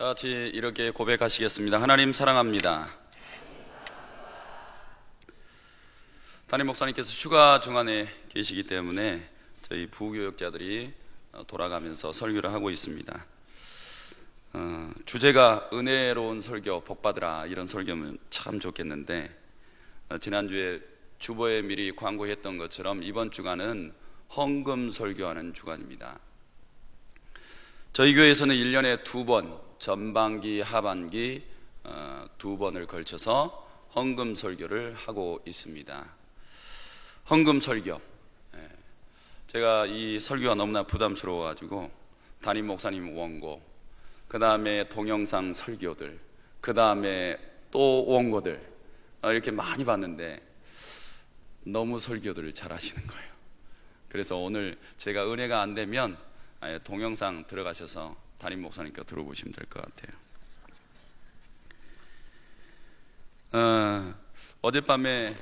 다 같이 이렇게 고백하시겠습니다. 하나님 사랑합니다. 담임 목사님께서 휴가 중간에 계시기 때문에 저희 부교역자들이 돌아가면서 설교를 하고 있습니다. 주제가 은혜로운 설교, 복받으라, 이런 설교면 참 좋겠는데, 지난주에 주보에 미리 광고했던 것처럼 이번 주간은 헌금 설교하는 주간입니다. 저희 교회에서는 1년에 2번, 전반기, 하반기 2번을 걸쳐서 헌금 설교를 하고 있습니다. 헌금 설교, 제가 이 설교가 너무나 부담스러워가지고 담임 목사님 원고, 그 다음에 동영상 설교들, 그 다음에 또 원고들 이렇게 많이 봤는데 너무 설교들을 잘 하시는 거예요. 그래서 오늘 제가 은혜가 안 되면 동영상 들어가셔서 담임 목사님께 들어보시면 될 것 같아요. 어젯밤에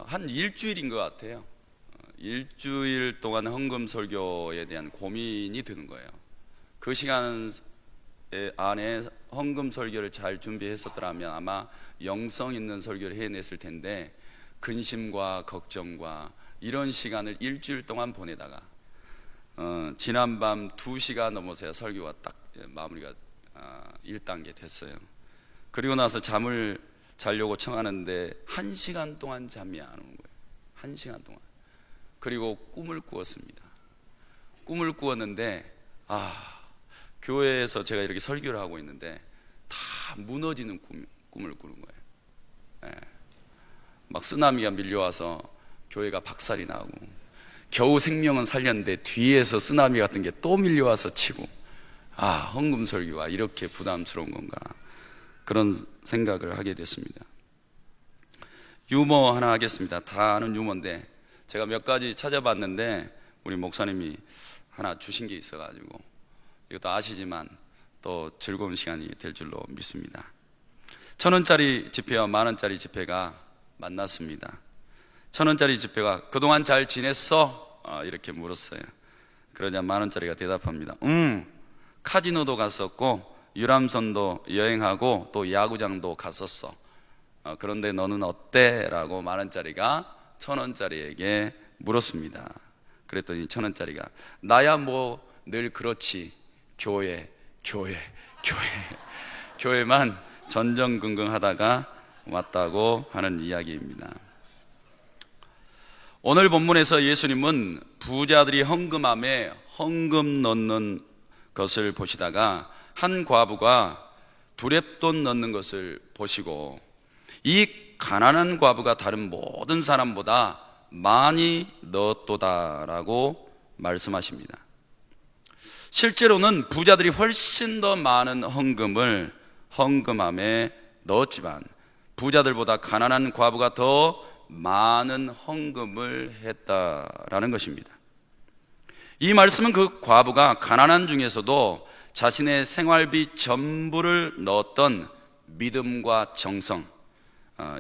한 일주일인 것 같아요. 일주일 동안 헌금 설교에 대한 고민이 드는 거예요. 그 시간 안에 헌금 설교를 잘 준비했었더라면 아마 영성 있는 설교를 해냈을 텐데, 근심과 걱정과 이런 시간을 일주일 동안 보내다가 지난밤 2시가 넘어서야 설교가 딱 마무리가 1단계 됐어요. 그리고 나서 잠을 자려고 청하는데 1시간 동안 잠이 안 오는 거예요. 1시간 동안. 그리고 꿈을 꾸었습니다. 꿈을 꾸었는데 교회에서 제가 이렇게 설교를 하고 있는데 다 무너지는 꿈을 꾸는 거예요. 막 쓰나미가 밀려와서 교회가 박살이 나고, 겨우 생명은 살렸는데 뒤에서 쓰나미 같은 게 또 밀려와서 치고, 헌금 설교가 이렇게 부담스러운 건가, 그런 생각을 하게 됐습니다. 유머 하나 하겠습니다. 다 아는 유머인데 제가 몇 가지 찾아봤는데 우리 목사님이 하나 주신 게 있어가지고 이것도 아시지만 또 즐거운 시간이 될 줄로 믿습니다. 1,000원짜리 지폐와 만원짜리 지폐가 만났습니다. 1,000원짜리 지폐가 그동안 잘 지냈어? 이렇게 물었어요. 그러자 만원짜리가 대답합니다. 카지노도 갔었고 유람선도 여행하고 또 야구장도 갔었어. 그런데 너는 어때? 라고 만원짜리가 1,000원짜리에게 물었습니다. 그랬더니 1,000원짜리가 나야 뭐 늘 그렇지. 교회만 전전긍긍하다가 왔다고 하는 이야기입니다. 오늘 본문에서 예수님은 부자들이 헌금함에 헌금 넣는 것을 보시다가 한 과부가 두렙돈 넣는 것을 보시고, 이 가난한 과부가 다른 모든 사람보다 많이 넣었도다라고 말씀하십니다. 실제로는 부자들이 훨씬 더 많은 헌금을 헌금함에 넣었지만 부자들보다 가난한 과부가 더 많은 헌금을 했다라는 것입니다. 이 말씀은 그 과부가 가난한 중에서도 자신의 생활비 전부를 넣었던 믿음과 정성,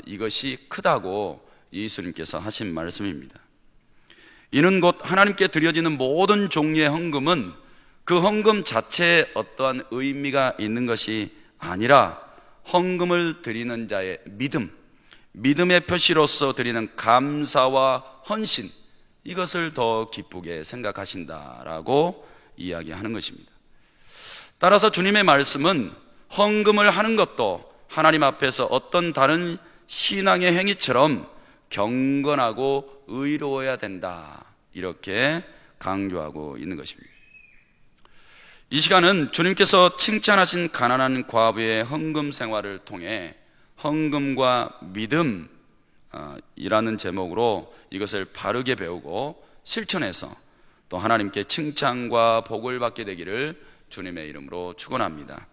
이것이 크다고 예수님께서 하신 말씀입니다. 이는 곧 하나님께 드려지는 모든 종류의 헌금은 그 헌금 자체에 어떠한 의미가 있는 것이 아니라 헌금을 드리는 자의 믿음의 표시로서 드리는 감사와 헌신, 이것을 더 기쁘게 생각하신다라고 이야기하는 것입니다. 따라서 주님의 말씀은 헌금을 하는 것도 하나님 앞에서 어떤 다른 신앙의 행위처럼 경건하고 의로워야 된다, 이렇게 강조하고 있는 것입니다. 이 시간은 주님께서 칭찬하신 가난한 과부의 헌금 생활을 통해 헌금과 믿음 이라는 제목으로 이것을 바르게 배우고 실천해서 또 하나님께 칭찬과 복을 받게 되기를 주님의 이름으로 축원합니다.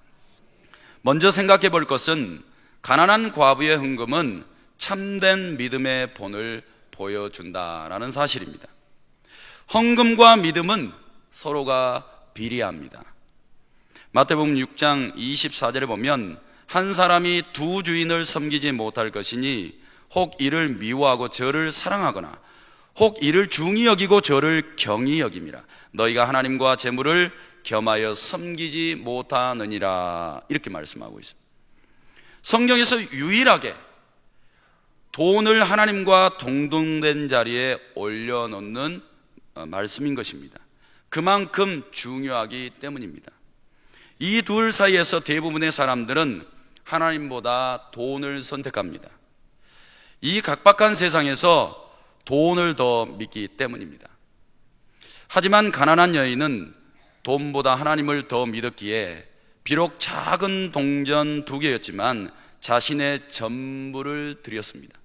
먼저 생각해 볼 것은 가난한 과부의 헌금은 참된 믿음의 본을 보여준다라는 사실입니다. 헌금과 믿음은 서로가 비례합니다. 마태복음 6장 24절에 보면 한 사람이 두 주인을 섬기지 못할 것이니 혹 이를 미워하고 저를 사랑하거나 혹 이를 중히 여기고 저를 경히 여김이라. 너희가 하나님과 재물을 겸하여 섬기지 못하느니라 이렇게 말씀하고 있습니다. 성경에서 유일하게 돈을 하나님과 동등된 자리에 올려놓는 말씀인 것입니다. 그만큼 중요하기 때문입니다. 이 둘 사이에서 대부분의 사람들은 하나님보다 돈을 선택합니다. 이 각박한 세상에서 돈을 더 믿기 때문입니다. 하지만 가난한 여인은 돈보다 하나님을 더 믿었기에 비록 작은 동전 2개였지만 자신의 전부를 드렸습니다.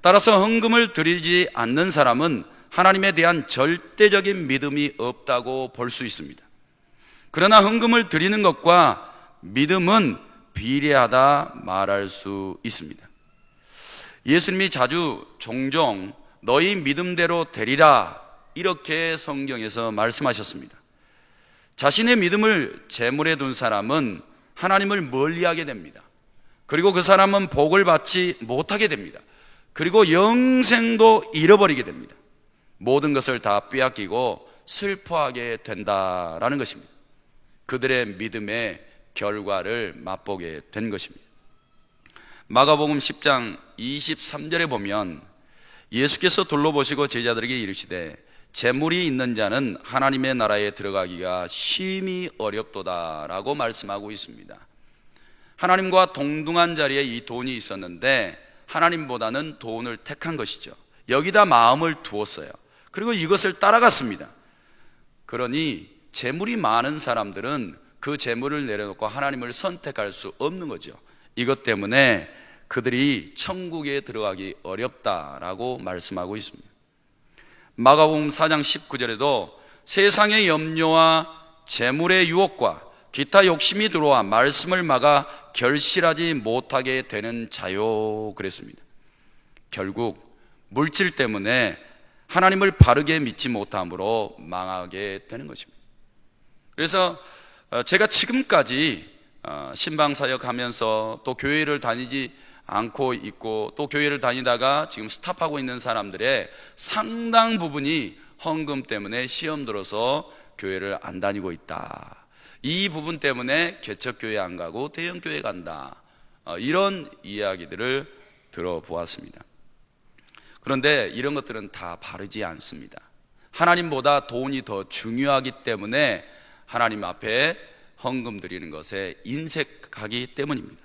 따라서 헌금을 드리지 않는 사람은 하나님에 대한 절대적인 믿음이 없다고 볼 수 있습니다. 그러나 헌금을 드리는 것과 믿음은 비례하다 말할 수 있습니다. 예수님이 종종 너희 믿음대로 되리라 이렇게 성경에서 말씀하셨습니다. 자신의 믿음을 재물에 둔 사람은 하나님을 멀리하게 됩니다. 그리고 그 사람은 복을 받지 못하게 됩니다. 그리고 영생도 잃어버리게 됩니다. 모든 것을 다 빼앗기고 슬퍼하게 된다라는 것입니다. 그들의 믿음의 결과를 맛보게 된 것입니다. 마가복음 10장 23절에 보면 예수께서 둘러보시고 제자들에게 이르시되 재물이 있는 자는 하나님의 나라에 들어가기가 심히 어렵도다라고 말씀하고 있습니다. 하나님과 동등한 자리에 이 돈이 있었는데 하나님보다는 돈을 택한 것이죠. 여기다 마음을 두었어요. 그리고 이것을 따라갔습니다. 그러니 재물이 많은 사람들은 그 재물을 내려놓고 하나님을 선택할 수 없는 거죠. 이것 때문에 그들이 천국에 들어가기 어렵다라고 말씀하고 있습니다. 마가복음 4장 19절에도 세상의 염려와 재물의 유혹과 기타 욕심이 들어와 말씀을 막아 결실하지 못하게 되는 자요 그랬습니다. 결국 물질 때문에 하나님을 바르게 믿지 못함으로 망하게 되는 것입니다. 그래서 제가 지금까지 신방사역하면서 또 교회를 다니지 않고 있고 또 교회를 다니다가 지금 스탑하고 있는 사람들의 상당 부분이 헌금 때문에 시험 들어서 교회를 안 다니고 있다. 이 부분 때문에 개척교회 안 가고 대형교회 간다. 이런 이야기들을 들어보았습니다. 그런데 이런 것들은 다 바르지 않습니다. 하나님보다 돈이 더 중요하기 때문에 하나님 앞에 헌금 드리는 것에 인색하기 때문입니다.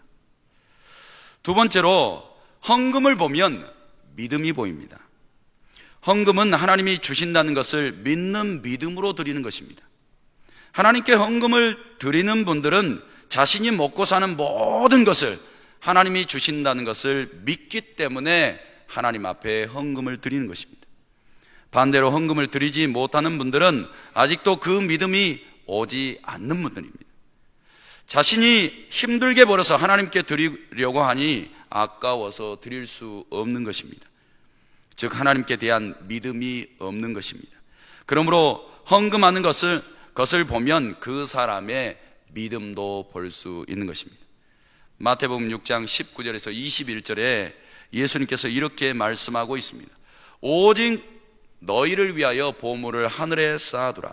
두 번째로 헌금을 보면 믿음이 보입니다. 헌금은 하나님이 주신다는 것을 믿는 믿음으로 드리는 것입니다. 하나님께 헌금을 드리는 분들은 자신이 먹고 사는 모든 것을 하나님이 주신다는 것을 믿기 때문에 하나님 앞에 헌금을 드리는 것입니다. 반대로 헌금을 드리지 못하는 분들은 아직도 그 믿음이 오지 않는 분들입니다. 자신이 힘들게 벌어서 하나님께 드리려고 하니 아까워서 드릴 수 없는 것입니다. 즉 하나님께 대한 믿음이 없는 것입니다. 그러므로 헌금하는 것을 보면 그 사람의 믿음도 볼 수 있는 것입니다. 마태복음 6장 19절에서 21절에 예수님께서 이렇게 말씀하고 있습니다. 오직 너희를 위하여 보물을 하늘에 쌓아두라.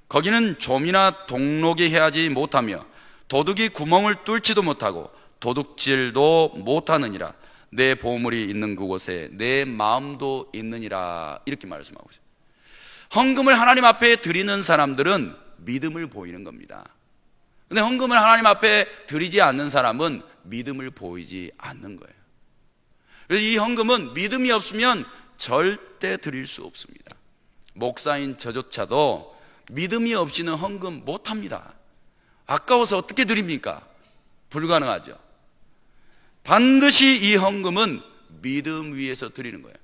거기는 좀이나 동록이 해하지 못하며 도둑이 구멍을 뚫지도 못하고 도둑질도 못하느니라. 내 보물이 있는 그곳에 내 마음도 있느니라. 이렇게 말씀하고 있습니다. 헌금을 하나님 앞에 드리는 사람들은 믿음을 보이는 겁니다. 근데 헌금을 하나님 앞에 드리지 않는 사람은 믿음을 보이지 않는 거예요. 그래서 이 헌금은 믿음이 없으면 절대 드릴 수 없습니다. 목사인 저조차도 믿음이 없이는 헌금 못합니다. 아까워서 어떻게 드립니까? 불가능하죠. 반드시 이 헌금은 믿음 위에서 드리는 거예요.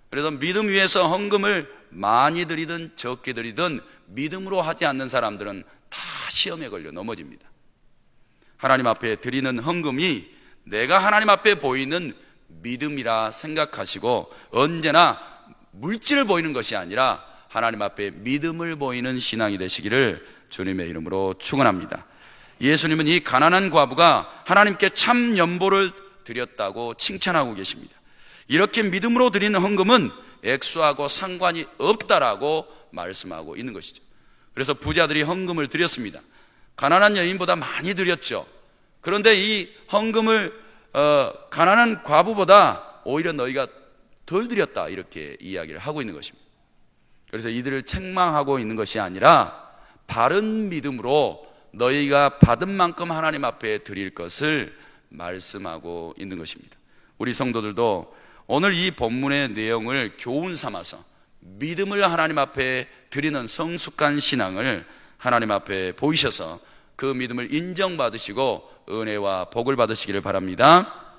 그래서 믿음 위에서 헌금을 많이 드리든 적게 드리든 믿음으로 하지 않는 사람들은 다 시험에 걸려 넘어집니다. 하나님 앞에 드리는 헌금이 내가 하나님 앞에 보이는 믿음이라 생각하시고 언제나 물질을 보이는 것이 아니라 하나님 앞에 믿음을 보이는 신앙이 되시기를 주님의 이름으로 축원합니다. 예수님은 이 가난한 과부가 하나님께 참 연보를 드렸다고 칭찬하고 계십니다. 이렇게 믿음으로 드리는 헌금은 액수하고 상관이 없다라고 말씀하고 있는 것이죠. 그래서 부자들이 헌금을 드렸습니다. 가난한 여인보다 많이 드렸죠. 그런데 이 헌금을 가난한 과부보다 오히려 너희가 덜 드렸다, 이렇게 이야기를 하고 있는 것입니다. 그래서 이들을 책망하고 있는 것이 아니라 바른 믿음으로 너희가 받은 만큼 하나님 앞에 드릴 것을 말씀하고 있는 것입니다. 우리 성도들도 오늘 이 본문의 내용을 교훈 삼아서 믿음을 하나님 앞에 드리는 성숙한 신앙을 하나님 앞에 보이셔서 그 믿음을 인정받으시고 은혜와 복을 받으시기를 바랍니다.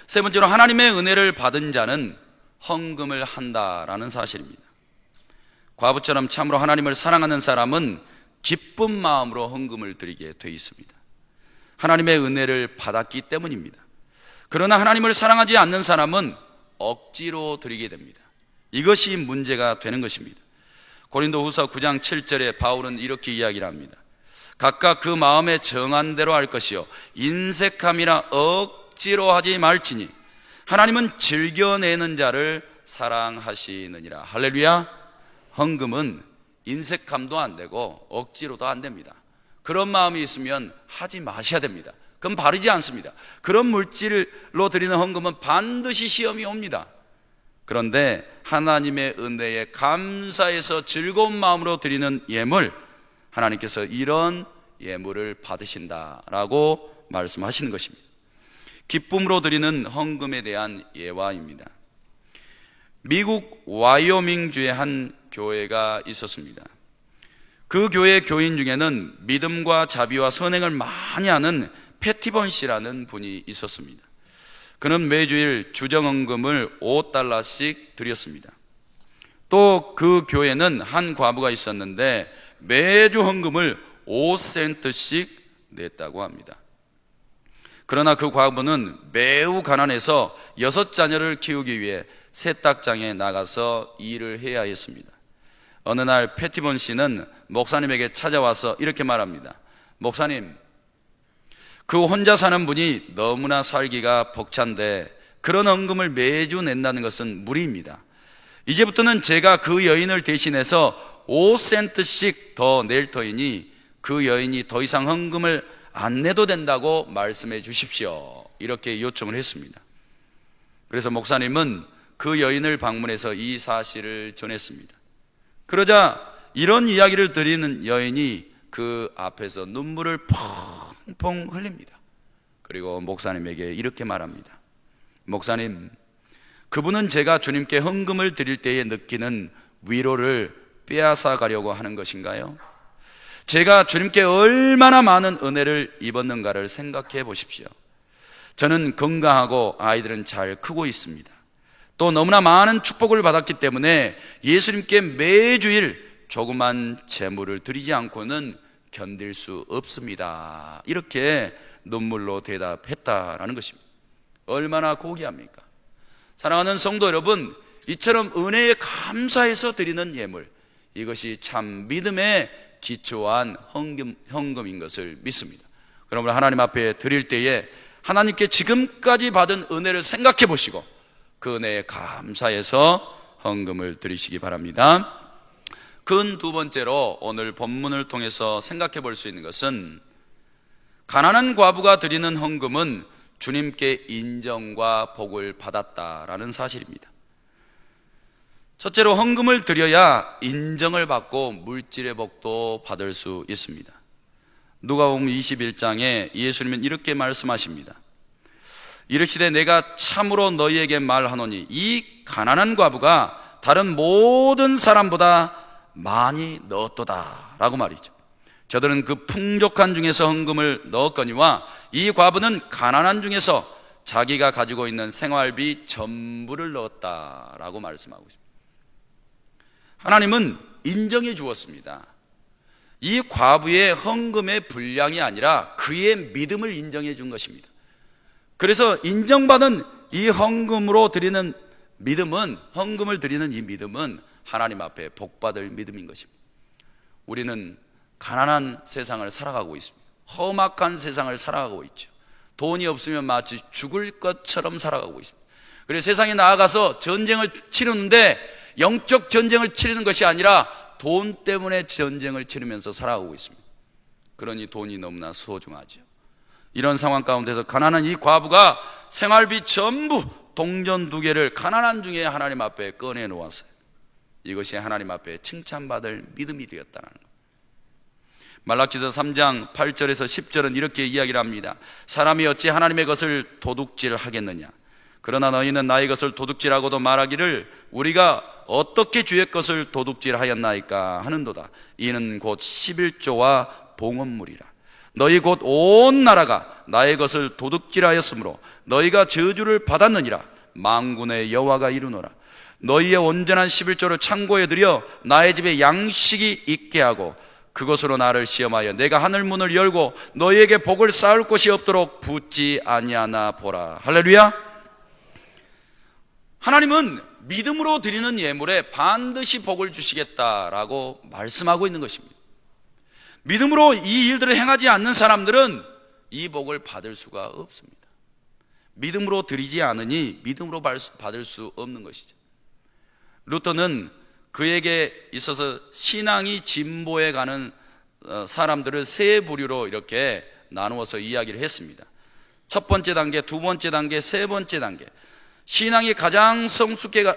세 번째로, 하나님의 은혜를 받은 자는 헌금을 한다라는 사실입니다. 과부처럼 참으로 하나님을 사랑하는 사람은 기쁜 마음으로 헌금을 드리게 돼 있습니다. 하나님의 은혜를 받았기 때문입니다. 그러나 하나님을 사랑하지 않는 사람은 억지로 드리게 됩니다. 이것이 문제가 되는 것입니다. 고린도후서 9장 7절에 바울은 이렇게 이야기를 합니다. 각각 그 마음에 정한 대로 할 것이요 인색함이나 억지로 하지 말지니 하나님은 즐겨내는 자를 사랑하시느니라. 할렐루야. 헌금은 인색함도 안 되고 억지로도 안 됩니다. 그런 마음이 있으면 하지 마셔야 됩니다. 그건 바르지 않습니다. 그런 물질로 드리는 헌금은 반드시 시험이 옵니다. 그런데 하나님의 은혜에 감사해서 즐거운 마음으로 드리는 예물, 하나님께서 이런 예물을 받으신다라고 말씀하시는 것입니다. 기쁨으로 드리는 헌금에 대한 예화입니다. 미국 와이오밍주에 한 교회가 있었습니다. 그 교회 교인 중에는 믿음과 자비와 선행을 많이 하는 패티번 씨라는 분이 있었습니다. 그는 매주일 주정헌금을 $5씩 드렸습니다. 또 그 교회는 한 과부가 있었는데 매주 헌금을 5센트씩 냈다고 합니다. 그러나 그 과부는 매우 가난해서 6자녀를 키우기 위해 세탁장에 나가서 일을 해야 했습니다. 어느 날 패티본 씨는 목사님에게 찾아와서 이렇게 말합니다. 목사님, 그 혼자 사는 분이 너무나 살기가 벅찬데 그런 헌금을 매주 낸다는 것은 무리입니다. 이제부터는 제가 그 여인을 대신해서 5센트씩 더 낼 터이니 그 여인이 더 이상 헌금을 안 내도 된다고 말씀해 주십시오. 이렇게 요청을 했습니다. 그래서 목사님은 그 여인을 방문해서 이 사실을 전했습니다. 그러자 이런 이야기를 드리는 여인이 그 앞에서 눈물을 펑펑 흘립니다. 그리고 목사님에게 이렇게 말합니다. 목사님, 그분은 제가 주님께 헌금을 드릴 때에 느끼는 위로를 빼앗아 가려고 하는 것인가요? 제가 주님께 얼마나 많은 은혜를 입었는가를 생각해 보십시오. 저는 건강하고 아이들은 잘 크고 있습니다. 또 너무나 많은 축복을 받았기 때문에 예수님께 매주일 조그만 제물을 드리지 않고는 견딜 수 없습니다. 이렇게 눈물로 대답했다라는 것입니다. 얼마나 고귀합니까? 사랑하는 성도 여러분, 이처럼 은혜에 감사해서 드리는 예물, 이것이 참 믿음에 기초한 헌금인 것을 믿습니다. 그러므로 하나님 앞에 드릴 때에 하나님께 지금까지 받은 은혜를 생각해 보시고 그 은혜에 감사해서 헌금을 드리시기 바랍니다. 근 두 번째로 오늘 본문을 통해서 생각해 볼 수 있는 것은 가난한 과부가 드리는 헌금은 주님께 인정과 복을 받았다라는 사실입니다. 첫째로 헌금을 드려야 인정을 받고 물질의 복도 받을 수 있습니다. 누가복음 21장에 예수님은 이렇게 말씀하십니다. 이르시되 내가 참으로 너희에게 말하노니 이 가난한 과부가 다른 모든 사람보다 많이 넣었도다 라고 말이죠. 저들은 그 풍족한 중에서 헌금을 넣었거니와 이 과부는 가난한 중에서 자기가 가지고 있는 생활비 전부를 넣었다라고 말씀하고 있습니다. 하나님은 인정해 주었습니다. 이 과부의 헌금의 분량이 아니라 그의 믿음을 인정해 준 것입니다. 그래서 인정받은 이 헌금으로 드리는 믿음은, 헌금을 드리는 이 믿음은 하나님 앞에 복받을 믿음인 것입니다. 우리는 가난한 세상을 살아가고 있습니다. 험악한 세상을 살아가고 있죠. 돈이 없으면 마치 죽을 것처럼 살아가고 있습니다. 그래서 세상에 나아가서 전쟁을 치르는데 영적 전쟁을 치르는 것이 아니라 돈 때문에 전쟁을 치르면서 살아가고 있습니다. 그러니 돈이 너무나 소중하죠. 이런 상황 가운데서 가난한 이 과부가 생활비 전부 동전 2개를 가난한 중에 하나님 앞에 꺼내 놓았어요. 이것이 하나님 앞에 칭찬받을 믿음이 되었다는 것. 말라기서 3장 8절에서 10절은 이렇게 이야기를 합니다. 사람이 어찌 하나님의 것을 도둑질하겠느냐? 그러나 너희는 나의 것을 도둑질하고도 말하기를 우리가 어떻게 주의 것을 도둑질하였나이까 하는도다. 이는 곧 11조와 봉헌물이라. 너희 곧 온 나라가 나의 것을 도둑질하였으므로 너희가 저주를 받았느니라. 만군의 여호와가 이르노라. 너희의 온전한 11조를 창고에 들여 나의 집에 양식이 있게 하고 그것으로 나를 시험하여 내가 하늘 문을 열고 너희에게 복을 쌓을 곳이 없도록 붙지 아니하나 보라. 할렐루야. 하나님은 믿음으로 드리는 예물에 반드시 복을 주시겠다라고 말씀하고 있는 것입니다. 믿음으로 이 일들을 행하지 않는 사람들은 이 복을 받을 수가 없습니다. 믿음으로 드리지 않으니 믿음으로 받을 수 없는 것이죠. 루터는 그에게 있어서 신앙이 진보해 가는 사람들을 3부류로 이렇게 나누어서 이야기를 했습니다. 첫 번째 단계, 두 번째 단계, 세 번째 단계. 신앙이 가장 성숙하게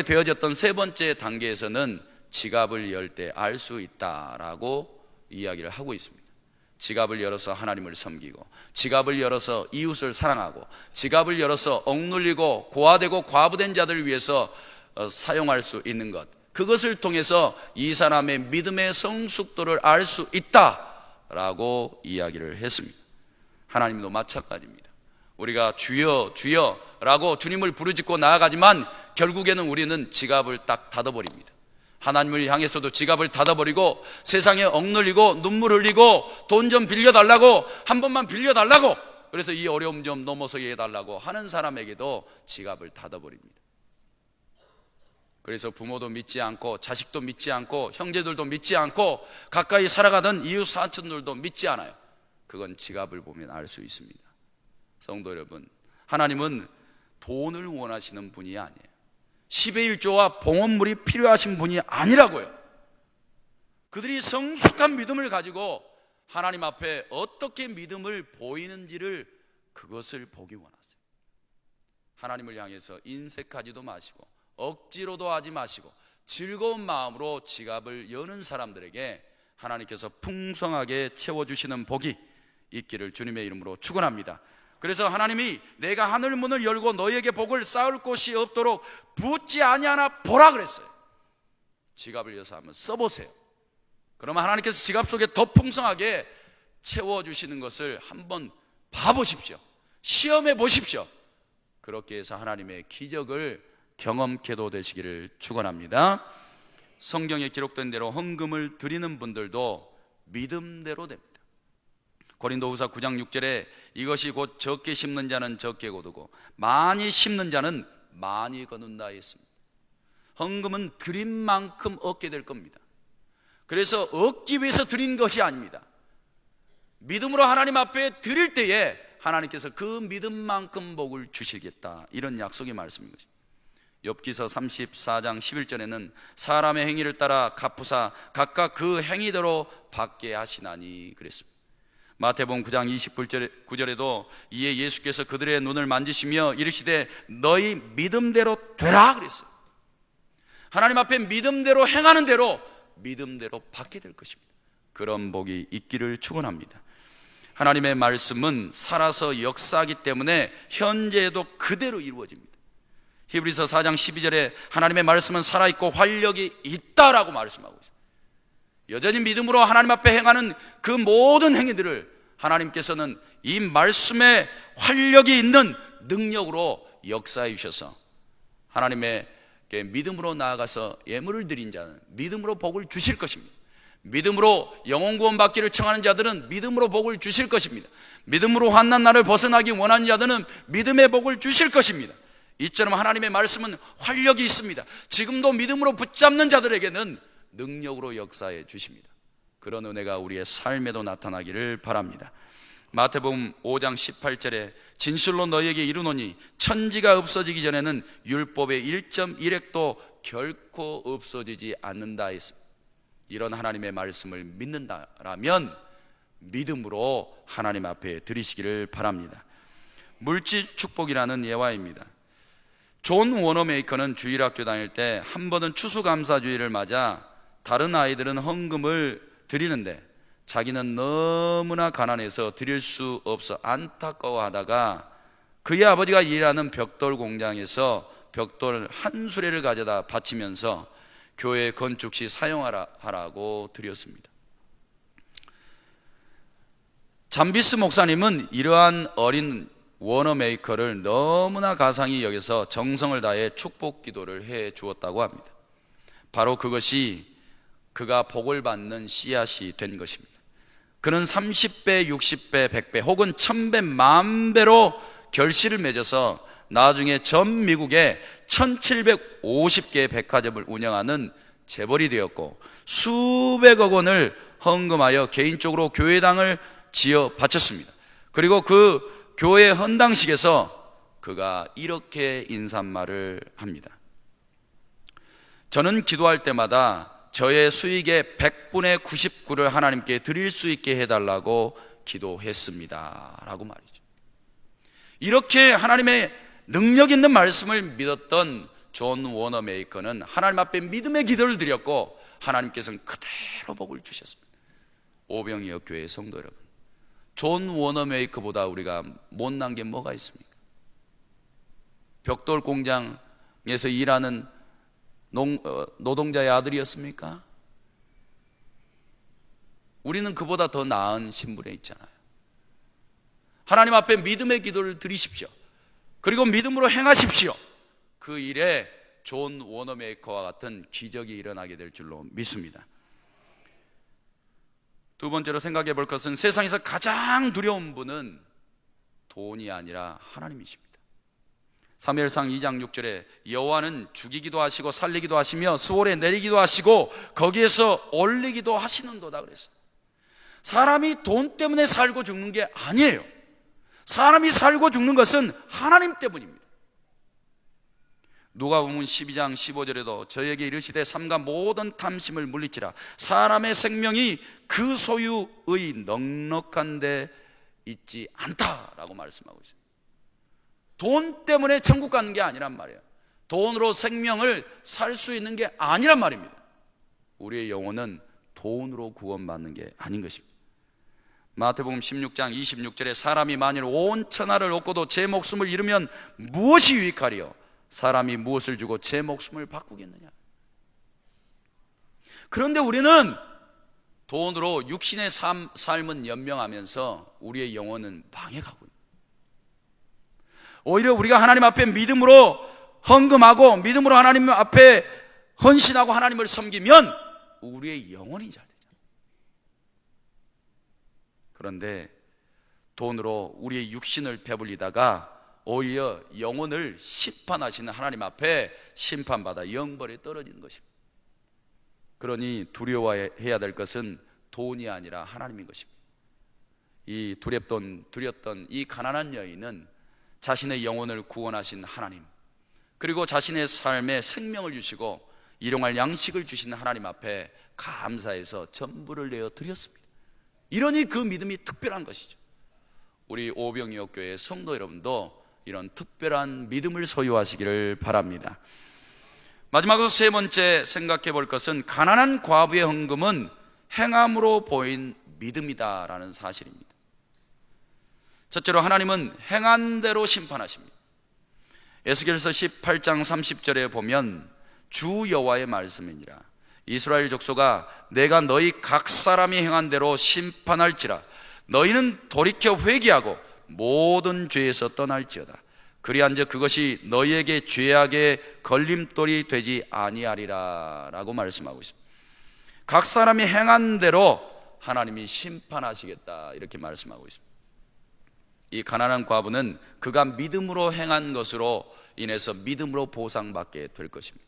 되어졌던 세 번째 단계에서는 지갑을 열 때 알 수 있다라고 이야기를 하고 있습니다. 지갑을 열어서 하나님을 섬기고, 지갑을 열어서 이웃을 사랑하고, 지갑을 열어서 억눌리고 고아되고 과부된 자들을 위해서 사용할 수 있는 것, 그것을 통해서 이 사람의 믿음의 성숙도를 알 수 있다라고 이야기를 했습니다. 하나님도 마찬가지입니다. 우리가 주여 주여 라고 주님을 부르짖고 나아가지만 결국에는 우리는 지갑을 딱 닫아버립니다. 하나님을 향해서도 지갑을 닫아버리고 세상에 억눌리고 눈물 흘리고 돈 좀 빌려달라고, 한 번만 빌려달라고, 그래서 이 어려움 좀 넘어서게 해달라고 하는 사람에게도 지갑을 닫아버립니다. 그래서 부모도 믿지 않고 자식도 믿지 않고 형제들도 믿지 않고 가까이 살아가던 이웃 사촌들도 믿지 않아요. 그건 지갑을 보면 알 수 있습니다. 성도 여러분, 하나님은 돈을 원하시는 분이 아니에요. 10의 1조와 봉헌물이 필요하신 분이 아니라고요. 그들이 성숙한 믿음을 가지고 하나님 앞에 어떻게 믿음을 보이는지를, 그것을 보기 원하세요. 하나님을 향해서 인색하지도 마시고 억지로도 하지 마시고 즐거운 마음으로 지갑을 여는 사람들에게 하나님께서 풍성하게 채워주시는 복이 있기를 주님의 이름으로 축원합니다. 그래서 하나님이 내가 하늘 문을 열고 너희에게 복을 쌓을 곳이 없도록 붙지 아니하나 보라 그랬어요. 지갑을 여서 한번 써보세요. 그러면 하나님께서 지갑 속에 더 풍성하게 채워주시는 것을 한번 봐보십시오. 시험해 보십시오. 그렇게 해서 하나님의 기적을 경험케도 되시기를 축원합니다. 성경에 기록된 대로 헌금을 드리는 분들도 믿음대로 됩니다. 고린도후서 9장 6절에 이것이 곧 적게 심는 자는 적게 거두고 많이 심는 자는 많이 거둔다 했습니다. 헌금은 드린 만큼 얻게 될 겁니다. 그래서 얻기 위해서 드린 것이 아닙니다. 믿음으로 하나님 앞에 드릴 때에 하나님께서 그 믿음만큼 복을 주시겠다, 이런 약속의 말씀인 것입니다. 욥기서 34장 11절에는 사람의 행위를 따라 갚으사 각각 그 행위대로 받게 하시나니 그랬습니다. 마태복음 9장 29절에도 이에 예수께서 그들의 눈을 만지시며 이르시되 너희 믿음대로 되라 그랬어요. 하나님 앞에 믿음대로 행하는 대로 믿음대로 받게 될 것입니다. 그런 복이 있기를 축원합니다. 하나님의 말씀은 살아서 역사하기 때문에 현재에도 그대로 이루어집니다. 히브리서 4장 12절에 하나님의 말씀은 살아있고 활력이 있다라고 말씀하고 있어요. 여전히 믿음으로 하나님 앞에 행하는 그 모든 행위들을 하나님께서는 이 말씀에 활력이 있는 능력으로 역사해 주셔서 하나님의 믿음으로 나아가서 예물을 드린 자는 믿음으로 복을 주실 것입니다. 믿음으로 영혼 구원 받기를 청하는 자들은 믿음으로 복을 주실 것입니다. 믿음으로 환난 날을 벗어나기 원하는 자들은 믿음의 복을 주실 것입니다. 이처럼 하나님의 말씀은 활력이 있습니다. 지금도 믿음으로 붙잡는 자들에게는 능력으로 역사해 주십니다. 그런 은혜가 우리의 삶에도 나타나기를 바랍니다. 마태복음 5장 18절에 진실로 너희에게 이르노니 천지가 없어지기 전에는 율법의 1.1획도 결코 없어지지 않는다 했습니다. 이런 하나님의 말씀을 믿는다라면 믿음으로 하나님 앞에 드리시기를 바랍니다. 물질 축복이라는 예화입니다. 존 워너메이커는 주일학교 다닐 때 한 번은 추수감사주의를 맞아 다른 아이들은 헌금을 드리는데 자기는 너무나 가난해서 드릴 수 없어 안타까워하다가 그의 아버지가 일하는 벽돌 공장에서 벽돌 한 수레를 가져다 바치면서 교회 건축 시 사용하라고 드렸습니다. 잠비스 목사님은 이러한 어린 워너메이커를 너무나 가상히 여겨서 정성을 다해 축복 기도를 해 주었다고 합니다. 바로 그것이 그가 복을 받는 씨앗이 된 것입니다. 그는 30배, 60배, 100배 혹은 1000배, 만배로 결실을 맺어서 나중에 전 미국에 1750개의 백화점을 운영하는 재벌이 되었고 수백억 원을 헌금하여 개인적으로 교회당을 지어 바쳤습니다. 그리고 그 교회 헌당식에서 그가 이렇게 인사말을 합니다. 저는 기도할 때마다 저의 수익의 100분의 99를 하나님께 드릴 수 있게 해달라고 기도했습니다 라고 말이죠. 이렇게 하나님의 능력 있는 말씀을 믿었던 존 워너메이커는 하나님 앞에 믿음의 기도를 드렸고 하나님께서는 그대로 복을 주셨습니다. 오병이어 교회 성도 여러분, 존 워너메이커보다 우리가 못난 게 뭐가 있습니까? 벽돌 공장에서 일하는 노동자의 아들이었습니까? 우리는 그보다 더 나은 신분에 있잖아요. 하나님 앞에 믿음의 기도를 드리십시오. 그리고 믿음으로 행하십시오. 그 일에 존 워너메이커와 같은 기적이 일어나게 될 줄로 믿습니다. 두 번째로 생각해 볼 것은 세상에서 가장 두려운 분은 돈이 아니라 하나님이십니다. 사무엘상 2장 6절에 여호와는 죽이기도 하시고 살리기도 하시며 수월에 내리기도 하시고 거기에서 올리기도 하시는도다 그랬어요. 사람이 돈 때문에 살고 죽는 게 아니에요. 사람이 살고 죽는 것은 하나님 때문입니다. 누가복음 12장 15절에도 저에게 이르시되 삼가 모든 탐심을 물리치라 사람의 생명이 그 소유의 넉넉한 데 있지 않다라고 말씀하고 있어요. 돈 때문에 천국 가는 게 아니란 말이에요. 돈으로 생명을 살 수 있는 게 아니란 말입니다. 우리의 영혼은 돈으로 구원받는 게 아닌 것입니다. 마태복음 16장 26절에 사람이 만일 온 천하를 얻고도 제 목숨을 잃으면 무엇이 유익하리요? 사람이 무엇을 주고 제 목숨을 바꾸겠느냐? 그런데 우리는 돈으로 육신의 삶은 연명하면서 우리의 영혼은 망해가고 있습니다. 오히려 우리가 하나님 앞에 믿음으로 헌금하고 믿음으로 하나님 앞에 헌신하고 하나님을 섬기면 우리의 영혼이 잘 되죠. 그런데 돈으로 우리의 육신을 배불리다가 오히려 영혼을 심판하시는 하나님 앞에 심판받아 영벌에 떨어지는 것입니다. 그러니 두려워해야 될 것은 돈이 아니라 하나님인 것입니다. 이 두렵던 이 가난한 여인은 자신의 영혼을 구원하신 하나님, 그리고 자신의 삶에 생명을 주시고 일용할 양식을 주신 하나님 앞에 감사해서 전부를 내어 드렸습니다. 이러니 그 믿음이 특별한 것이죠. 우리 오병이어 교회 성도 여러분도 이런 특별한 믿음을 소유하시기를 바랍니다. 마지막으로 세 번째 생각해 볼 것은 가난한 과부의 헌금은 행함으로 보인 믿음이다라는 사실입니다. 첫째로 하나님은 행한 대로 심판하십니다. 에스겔서 18장 30절에 보면 주 여호와의 말씀이니라 이스라엘 족속아 내가 너희 각 사람이 행한 대로 심판할지라 너희는 돌이켜 회개하고 모든 죄에서 떠날지어다 그리한즉 그것이 너희에게 죄악의 걸림돌이 되지 아니하리라 라고 말씀하고 있습니다. 각 사람이 행한 대로 하나님이 심판하시겠다 이렇게 말씀하고 있습니다. 이 가난한 과부는 그가 믿음으로 행한 것으로 인해서 믿음으로 보상받게 될 것입니다.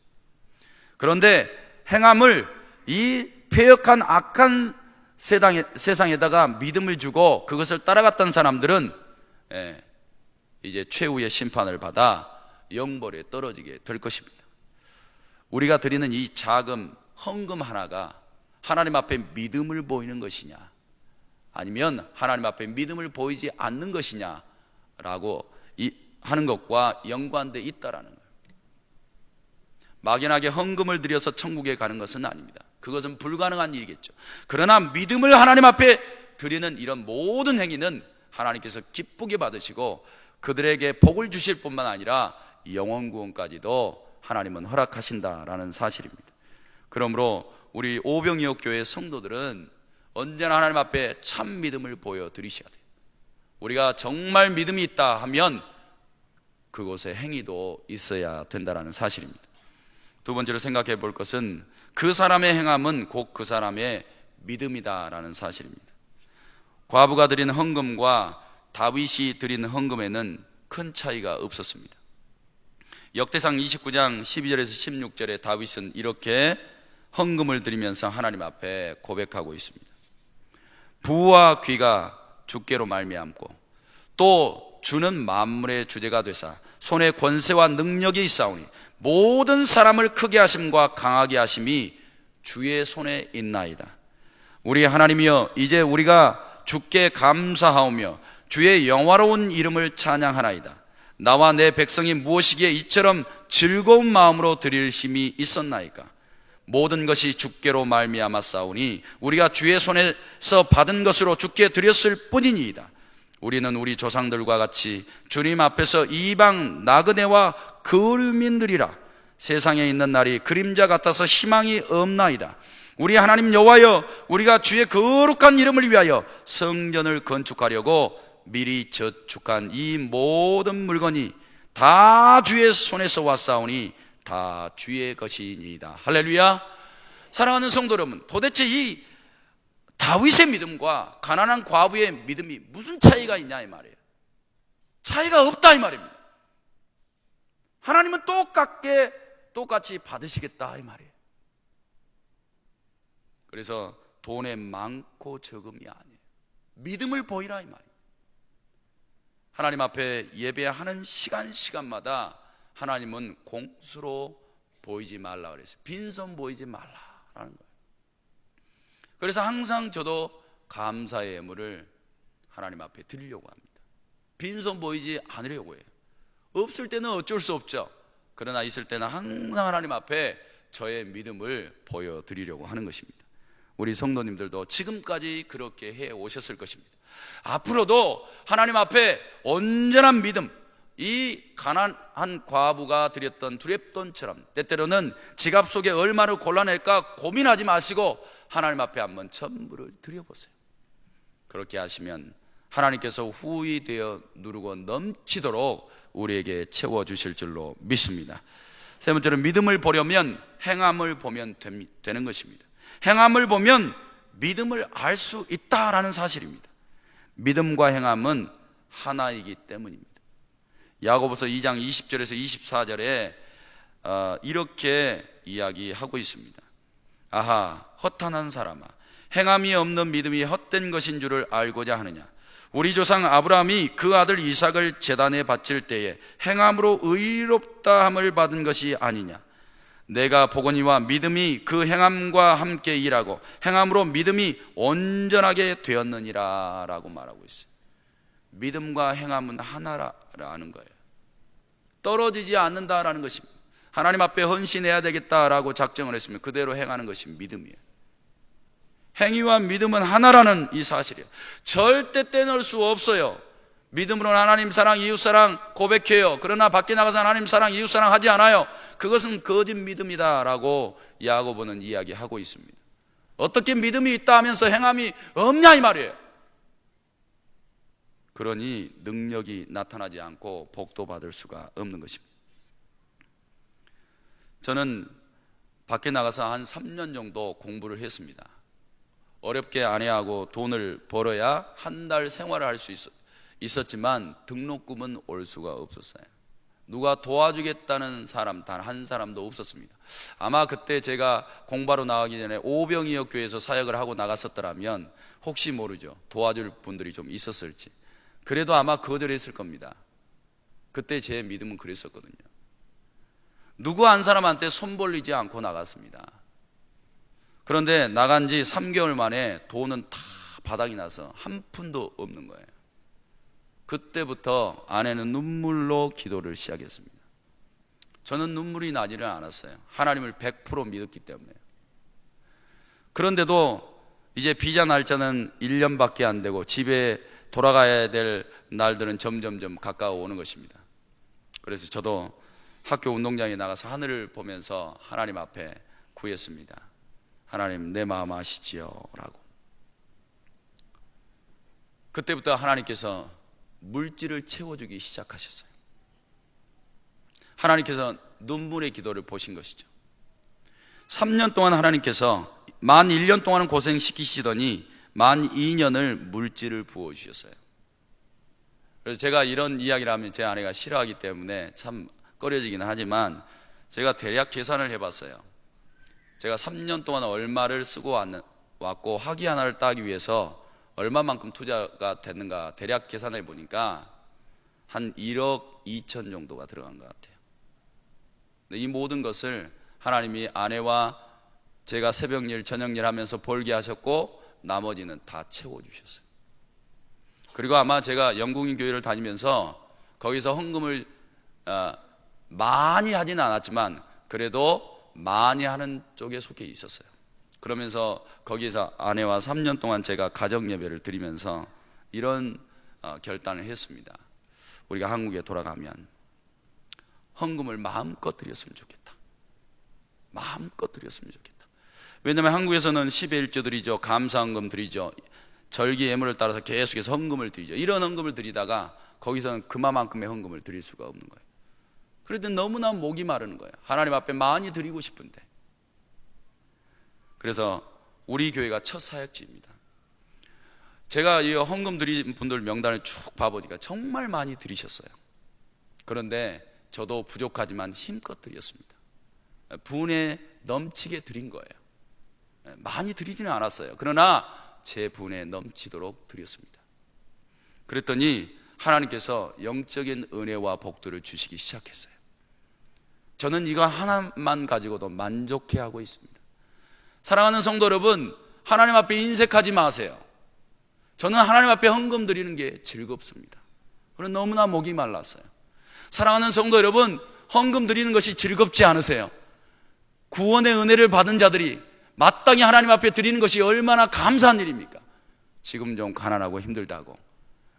그런데 행함을 이 패역한 악한 세상에다가 믿음을 주고 그것을 따라갔던 사람들은 이제 최후의 심판을 받아 영벌에 떨어지게 될 것입니다. 우리가 드리는 이 작은 헌금 하나가 하나님 앞에 믿음을 보이는 것이냐, 아니면 하나님 앞에 믿음을 보이지 않는 것이냐라고 하는 것과 연관되어 있다라는 거예요. 막연하게 헌금을 드려서 천국에 가는 것은 아닙니다. 그것은 불가능한 일이겠죠. 그러나 믿음을 하나님 앞에 드리는 이런 모든 행위는 하나님께서 기쁘게 받으시고 그들에게 복을 주실 뿐만 아니라 영원 구원까지도 하나님은 허락하신다라는 사실입니다. 그러므로 우리 오병이어 교회 성도들은 언제나 하나님 앞에 참 믿음을 보여드리셔야 돼요. 우리가 정말 믿음이 있다 하면 그곳에 행위도 있어야 된다는 사실입니다. 두 번째로 생각해 볼 것은 그 사람의 행함은 곧 그 사람의 믿음이다라는 사실입니다. 과부가 드린 헌금과 다윗이 드린 헌금에는 큰 차이가 없었습니다. 역대상 29장 12절에서 16절에 다윗은 이렇게 헌금을 드리면서 하나님 앞에 고백하고 있습니다. 부와 귀가 주께로 말미암고 또 주는 만물의 주제가 되사 손에 권세와 능력이 있사오니 모든 사람을 크게 하심과 강하게 하심이 주의 손에 있나이다. 우리 하나님이여, 이제 우리가 주께 감사하오며 주의 영화로운 이름을 찬양하나이다. 나와 내 백성이 무엇이기에 이처럼 즐거운 마음으로 드릴 힘이 있었나이까. 모든 것이 주께로 말미암아 싸우니 우리가 주의 손에서 받은 것으로 주께 드렸을 뿐이니이다. 우리는 우리 조상들과 같이 주님 앞에서 이방 나그네와 거류민들이라. 세상에 있는 날이 그림자 같아서 희망이 없나이다. 우리 하나님 여호와여, 우리가 주의 거룩한 이름을 위하여 성전을 건축하려고 미리 저축한 이 모든 물건이 다 주의 손에서 왔사오니 다 주의 것이니이다. 할렐루야. 사랑하는 성도 여러분, 도대체 이 다윗의 믿음과 가난한 과부의 믿음이 무슨 차이가 있냐 이 말이에요. 차이가 없다 이 말입니다. 하나님은 똑같이 받으시겠다 이 말이에요. 그래서 돈에 많고 적음이 아니에요. 믿음을 보이라 이 말이에요. 하나님 앞에 예배하는 시간마다 하나님은 공수로 보이지 말라 그랬어요. 빈손 보이지 말라라는 거예요. 그래서 항상 저도 감사의 예물을 하나님 앞에 드리려고 합니다. 빈손 보이지 않으려고 해요. 없을 때는 어쩔 수 없죠. 그러나 있을 때는 항상 하나님 앞에 저의 믿음을 보여드리려고 하는 것입니다. 우리 성도님들도 지금까지 그렇게 해 오셨을 것입니다. 앞으로도 하나님 앞에 온전한 믿음, 이 가난한 과부가 드렸던 두렙돈처럼 때때로는 지갑 속에 얼마를 골라낼까 고민하지 마시고 하나님 앞에 한번 전부를 드려보세요. 그렇게 하시면 하나님께서 후히 되어 누르고 넘치도록 우리에게 채워주실 줄로 믿습니다. 세 번째로 믿음을 보려면 행함을 보면 되는 것입니다. 행함을 보면 믿음을 알 수 있다라는 사실입니다. 믿음과 행함은 하나이기 때문입니다. 야고보서 2장 20절에서 24절에 이렇게 이야기하고 있습니다. 아하, 허탄한 사람아, 행함이 없는 믿음이 헛된 것인 줄을 알고자 하느냐. 우리 조상 아브라함이 그 아들 이삭을 제단에 바칠 때에 행함으로 의롭다 함을 받은 것이 아니냐. 내가 보거니와 믿음이 그 행함과 함께 일하고 행함으로 믿음이 온전하게 되었느니라 라고 말하고 있어요. 믿음과 행함은 하나라는 거예요. 떨어지지 않는다라는 것입니다. 하나님 앞에 헌신해야 되겠다라고 작정을 했으면 그대로 행하는 것이 믿음이에요. 행위와 믿음은 하나라는 이 사실이에요. 절대 떼놓을 수 없어요. 믿음으로는 하나님 사랑, 이웃 사랑 고백해요. 그러나 밖에 나가서 하나님 사랑, 이웃 사랑 하지 않아요. 그것은 거짓 믿음이다라고 야고보는 이야기하고 있습니다. 어떻게 믿음이 있다 하면서 행함이 없냐 이 말이에요. 그러니 능력이 나타나지 않고 복도 받을 수가 없는 것입니다. 저는 밖에 나가서 한 3년 정도 공부를 했습니다. 어렵게 아내하고 돈을 벌어야 한 달 생활을 할 수 있었지만 등록금은 올 수가 없었어요. 누가 도와주겠다는 사람 단 한 사람도 없었습니다. 아마 그때 제가 공부하러 나가기 전에 오병이어 교회에서 사역을 하고 나갔었더라면 혹시 모르죠. 도와줄 분들이 좀 있었을지. 그래도 아마 거절했을 겁니다. 그때 제 믿음은 그랬었거든요. 누구 한 사람한테 손 벌리지 않고 나갔습니다. 그런데 나간 지 3개월 만에 돈은 다 바닥이 나서 한 푼도 없는 거예요. 그때부터 아내는 눈물로 기도를 시작했습니다. 저는 눈물이 나지를 않았어요. 하나님을 100% 믿었기 때문에. 그런데도 이제 비자 날짜는 1년밖에 안 되고 집에 돌아가야 될 날들은 점점점 가까워 오는 것입니다. 그래서 저도 학교 운동장에 나가서 하늘을 보면서 하나님 앞에 구했습니다. 하나님, 내 마음 아시지요? 라고. 그때부터 하나님께서 물질을 채워주기 시작하셨어요. 하나님께서 눈물의 기도를 보신 것이죠. 3년 동안 하나님께서 만 1년 동안은 고생시키시더니 만 2년을 물질을 부어주셨어요. 그래서 제가 이런 이야기를 하면 제 아내가 싫어하기 때문에 참 꺼려지긴 하지만 제가 대략 계산을 해봤어요. 제가 3년 동안 얼마를 쓰고 왔고 학위 하나를 따기 위해서 얼마만큼 투자가 됐는가 대략 계산해 보니까 한 1억 2천 정도가 들어간 것 같아요. 이 모든 것을 하나님이 아내와 제가 새벽일 저녁일 하면서 벌게 하셨고 나머지는 다 채워주셨어요. 그리고 아마 제가 영국인 교회를 다니면서 거기서 헌금을 많이 하지는 않았지만 그래도 많이 하는 쪽에 속해 있었어요. 그러면서 거기서 아내와 3년 동안 제가 가정 예배를 드리면서 이런 결단을 했습니다. 우리가 한국에 돌아가면 헌금을 마음껏 드렸으면 좋겠다. 마음껏 드렸으면 좋겠다. 왜냐하면 한국에서는 10의 1조 드리죠. 감사헌금 드리죠. 절기 예물을 따라서 계속해서 헌금을 드리죠. 이런 헌금을 드리다가 거기서는 그만큼의 헌금을 드릴 수가 없는 거예요. 그래도 너무나 목이 마르는 거예요. 하나님 앞에 많이 드리고 싶은데. 그래서 우리 교회가 첫 사역지입니다. 제가 이 헌금 드린 분들 명단을 쭉 봐보니까 정말 많이 드리셨어요. 그런데 저도 부족하지만 힘껏 드렸습니다. 분에 넘치게 드린 거예요. 많이 드리지는 않았어요. 그러나 제 분에 넘치도록 드렸습니다. 그랬더니 하나님께서 영적인 은혜와 복들을 주시기 시작했어요. 저는 이거 하나만 가지고도 만족해하고 있습니다. 사랑하는 성도 여러분, 하나님 앞에 인색하지 마세요. 저는 하나님 앞에 헌금 드리는 게 즐겁습니다. 그래서 너무나 목이 말랐어요. 사랑하는 성도 여러분, 헌금 드리는 것이 즐겁지 않으세요? 구원의 은혜를 받은 자들이 마땅히 하나님 앞에 드리는 것이 얼마나 감사한 일입니까? 지금 좀 가난하고 힘들다고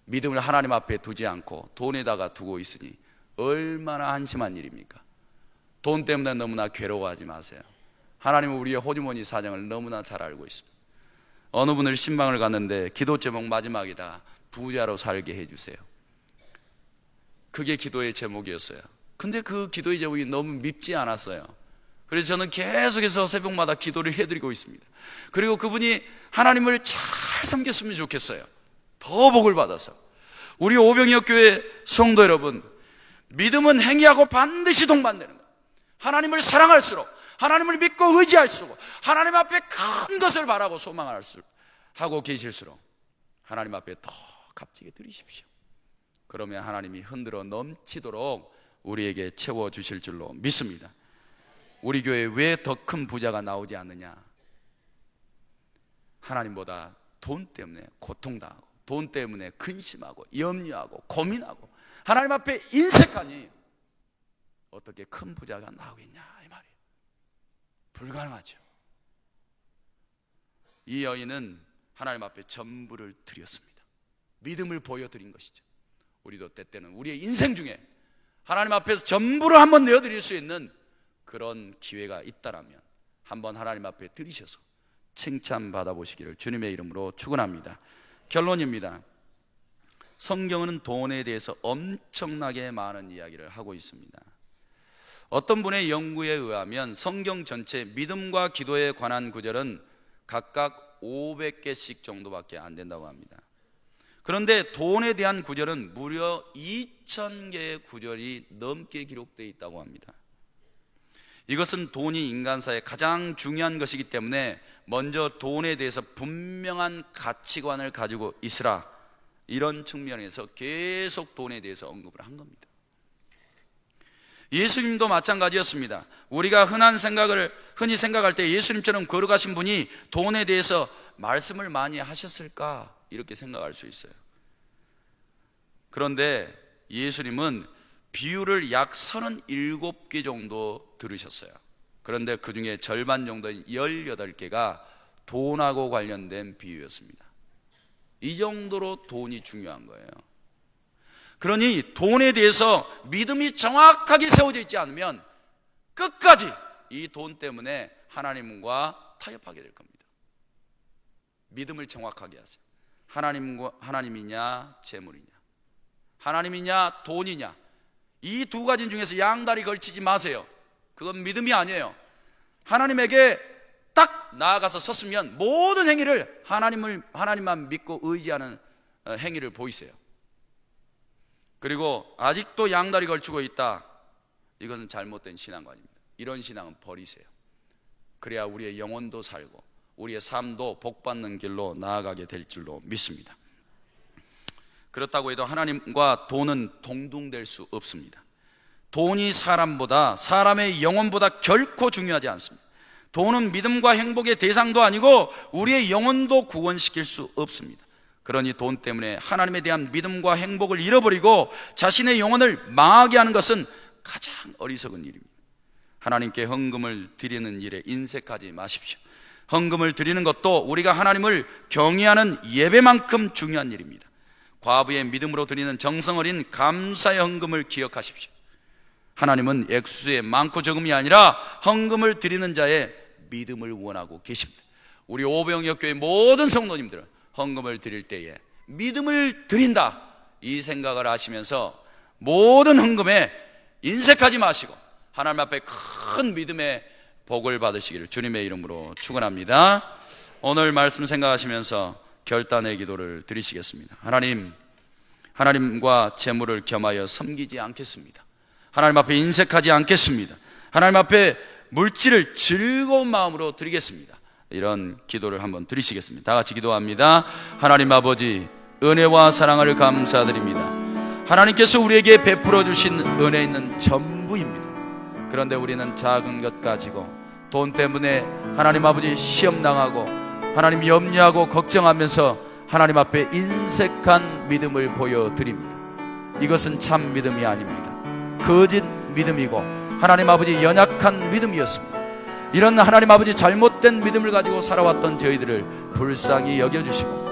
믿음을 하나님 앞에 두지 않고 돈에다가 두고 있으니 얼마나 한심한 일입니까? 돈 때문에 너무나 괴로워하지 마세요. 하나님은 우리의 호주머니 사정을 너무나 잘 알고 있습니다. 어느 분을 신방을 갔는데 기도 제목 마지막에다 부자로 살게 해주세요. 그게 기도의 제목이었어요. 근데 그 기도의 제목이 너무 밉지 않았어요. 그래서 저는 계속해서 새벽마다 기도를 해드리고 있습니다. 그리고 그분이 하나님을 잘 섬겼으면 좋겠어요. 더 복을 받아서. 우리 오병이역 교회 성도 여러분, 믿음은 행위하고 반드시 동반되는 거예요. 하나님을 사랑할수록, 하나님을 믿고 의지할수록, 하나님 앞에 큰 것을 바라고 소망하고 계실수록 하나님 앞에 더 값지게 드리십시오. 그러면 하나님이 흔들어 넘치도록 우리에게 채워주실 줄로 믿습니다. 우리 교회에 왜 더 큰 부자가 나오지 않느냐? 하나님보다 돈 때문에 고통당하고, 돈 때문에 근심하고 염려하고 고민하고 하나님 앞에 인색하니 어떻게 큰 부자가 나오겠냐 이 말이에요. 불가능하죠. 이 여인은 하나님 앞에 전부를 드렸습니다. 믿음을 보여드린 것이죠. 우리도 때때는 우리의 인생 중에 하나님 앞에서 전부를 한번 내어드릴 수 있는 그런 기회가 있다라면 한번 하나님 앞에 드리셔서 칭찬받아 보시기를 주님의 이름으로 축원합니다. 결론입니다. 성경은 돈에 대해서 엄청나게 많은 이야기를 하고 있습니다. 어떤 분의 연구에 의하면 성경 전체 믿음과 기도에 관한 구절은 각각 500개씩 정도밖에 안 된다고 합니다. 그런데 돈에 대한 구절은 무려 2000개의 구절이 넘게 기록되어 있다고 합니다. 이것은 돈이 인간사에 가장 중요한 것이기 때문에 먼저 돈에 대해서 분명한 가치관을 가지고 있으라, 이런 측면에서 계속 돈에 대해서 언급을 한 겁니다. 예수님도 마찬가지였습니다. 우리가 흔히 생각할 때 예수님처럼 거룩하신 분이 돈에 대해서 말씀을 많이 하셨을까 이렇게 생각할 수 있어요. 그런데 예수님은 비유를 약 37개 정도 들으셨어요. 그런데 그 중에 절반 정도인 18개가 돈하고 관련된 비유였습니다. 이 정도로 돈이 중요한 거예요. 그러니 돈에 대해서 믿음이 정확하게 세워져 있지 않으면 끝까지 이 돈 때문에 하나님과 타협하게 될 겁니다. 믿음을 정확하게 하세요. 하나님이냐 재물이냐, 하나님이냐 돈이냐, 이 두 가지 중에서 양다리 걸치지 마세요. 그건 믿음이 아니에요. 하나님에게 딱 나아가서 섰으면 모든 행위를 하나님만 믿고 의지하는 행위를 보이세요. 그리고 아직도 양다리 걸치고 있다, 이것은 잘못된 신앙관입니다. 이런 신앙은 버리세요. 그래야 우리의 영혼도 살고 우리의 삶도 복받는 길로 나아가게 될 줄로 믿습니다. 그렇다고 해도 하나님과 돈은 동등될 수 없습니다. 돈이 사람의 영혼보다 결코 중요하지 않습니다. 돈은 믿음과 행복의 대상도 아니고 우리의 영혼도 구원시킬 수 없습니다. 그러니 돈 때문에 하나님에 대한 믿음과 행복을 잃어버리고 자신의 영혼을 망하게 하는 것은 가장 어리석은 일입니다. 하나님께 헌금을 드리는 일에 인색하지 마십시오. 헌금을 드리는 것도 우리가 하나님을 경외하는 예배만큼 중요한 일입니다. 과부의 믿음으로 드리는 정성 어린 감사의 헌금을 기억하십시오. 하나님은 액수의 많고 적음이 아니라 헌금을 드리는 자의 믿음을 원하고 계십니다. 우리 오병역교회 모든 성도님들은 헌금을 드릴 때에 믿음을 드린다, 이 생각을 하시면서 모든 헌금에 인색하지 마시고 하나님 앞에 큰 믿음의 복을 받으시기를 주님의 이름으로 축원합니다. 오늘 말씀 생각하시면서 결단의 기도를 드리시겠습니다. 하나님과 재물을 겸하여 섬기지 않겠습니다. 하나님 앞에 인색하지 않겠습니다. 하나님 앞에 물질을 즐거운 마음으로 드리겠습니다. 이런 기도를 한번 드리시겠습니다. 다 같이 기도합니다. 하나님 아버지, 은혜와 사랑을 감사드립니다. 하나님께서 우리에게 베풀어 주신 은혜 있는 전부입니다. 그런데 우리는 작은 것 가지고 돈 때문에 하나님 아버지 시험 당하고 하나님 염려하고 걱정하면서 하나님 앞에 인색한 믿음을 보여드립니다. 이것은 참 믿음이 아닙니다. 거짓 믿음이고 하나님 아버지 연약한 믿음이었습니다. 이런 하나님 아버지 잘못된 믿음을 가지고 살아왔던 저희들을 불쌍히 여겨주시고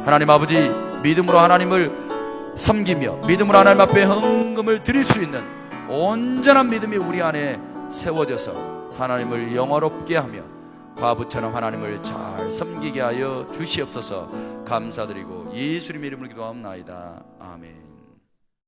하나님 아버지 믿음으로 하나님을 섬기며 믿음으로 하나님 앞에 헌금을 드릴 수 있는 온전한 믿음이 우리 안에 세워져서 하나님을 영화롭게 하며 과부처럼 하나님을 잘 섬기게 하여 주시옵소서. 감사드리고 예수님의 이름으로 기도하옵나이다. 아멘.